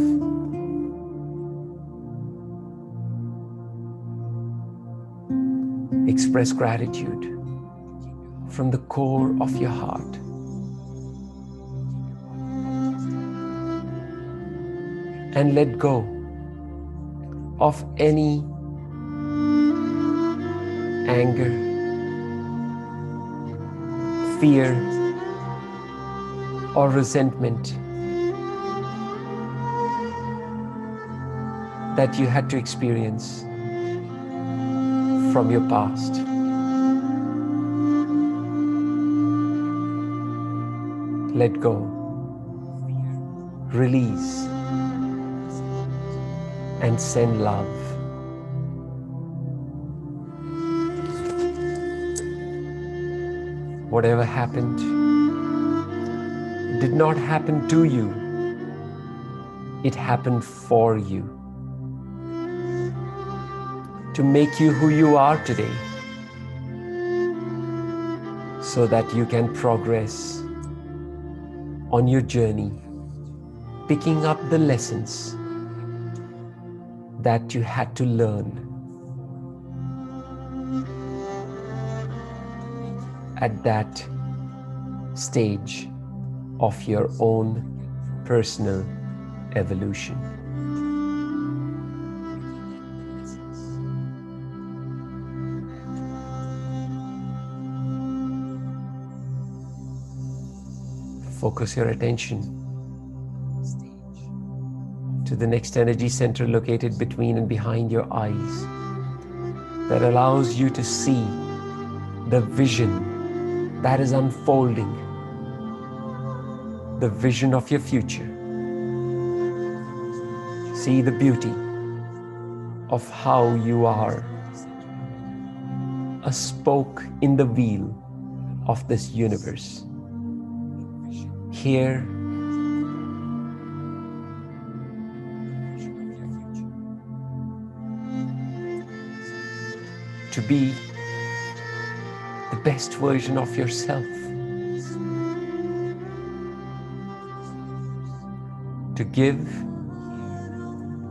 Express gratitude from the core of your heart. And let go of any anger, fear, or resentment that you had to experience from your past. Let go, release, and send love. Whatever happened did not happen to you. It happened for you, to make you who you are today, so that you can progress on your journey, picking up the lessons that you had to learn at that stage of your own personal evolution. Focus your attention to the next energy center located between and behind your eyes that allows you to see the vision that is unfolding, the vision of your future. See the beauty of how you are a spoke in the wheel of this universe. Here, to be the best version of yourself, to give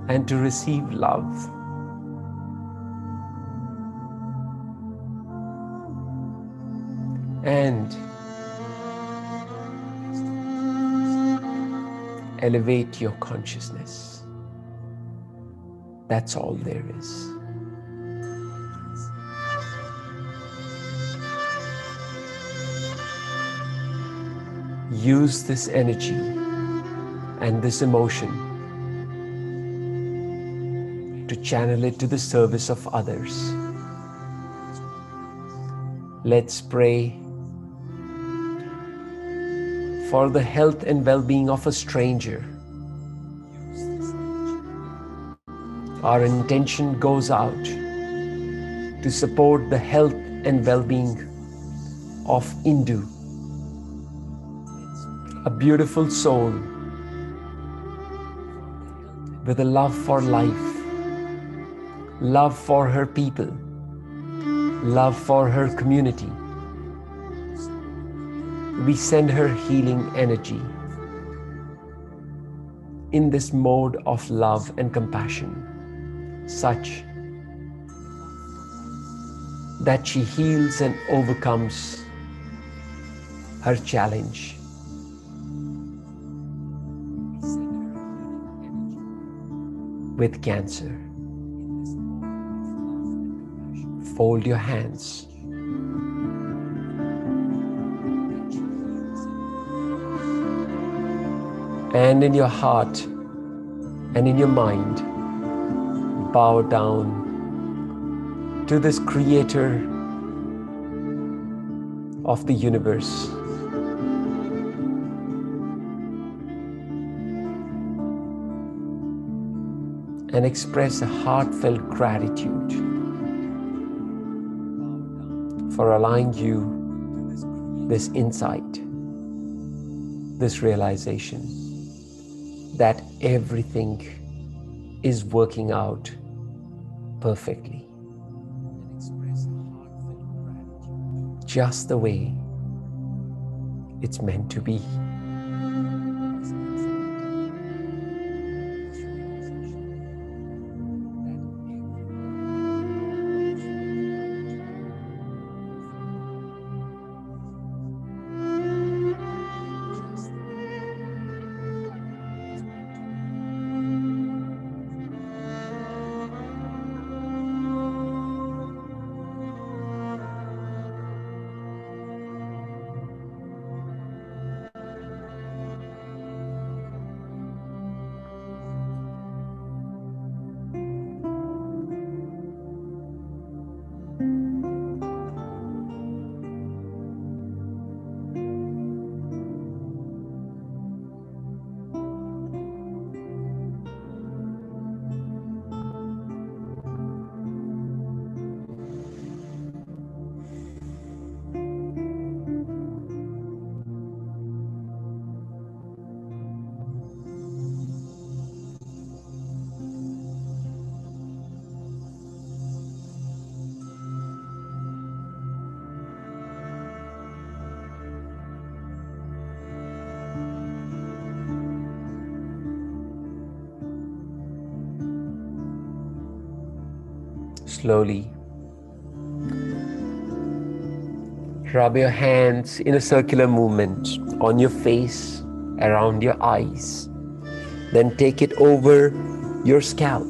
and to receive love. And elevate your consciousness. That's all there is. use this energy and this emotion to channel it to the service of others. Let's pray for the health and well-being of a stranger. Our intention goes out to support the health and well-being of Indu, a beautiful soul with a love for life, love for her people, love for her community. We send her healing energy in this mode of love and compassion, such that she heals and overcomes her challenge. With cancer. Fold your hands. And in your heart and in your mind, bow down to this creator of the universe. And express a heartfelt gratitude for allowing you this insight, this realization that everything is working out perfectly, just the way it's meant to be. Slowly rub your hands in a circular movement on your face, around your eyes. Then take it over your scalp,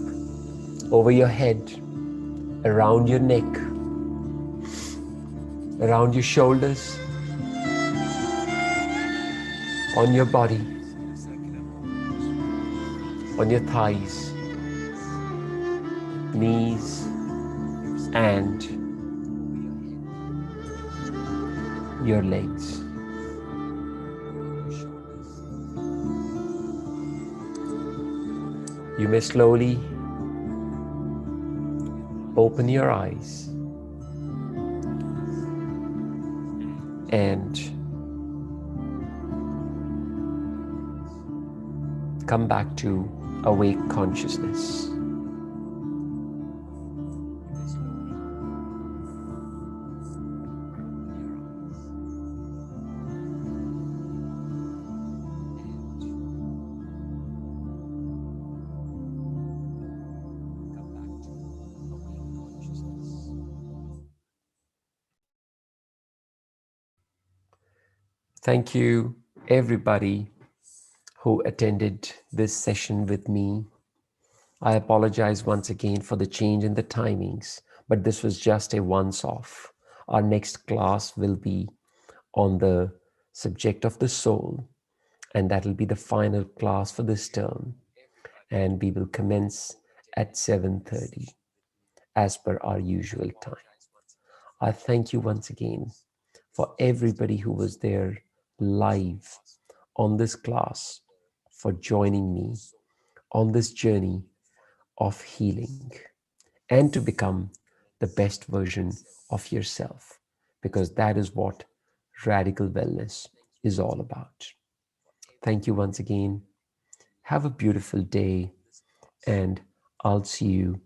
over your head, around your neck, around your shoulders, on your body, on your thighs, knees, and your legs. You may slowly open your eyes and come back to awake consciousness. Thank you, everybody who attended this session with me. I apologize once again for the change in the timings, but this was just a once-off. Our next class will be on the subject of the soul, and that will be the final class for this term. And we will commence at 7:30 as per our usual time. I thank you once again for everybody who was there live on this class, for joining me on this journey of healing and to become the best version of yourself, because that is what radical wellness is all about. Thank you once again. Have a beautiful day, and I'll see you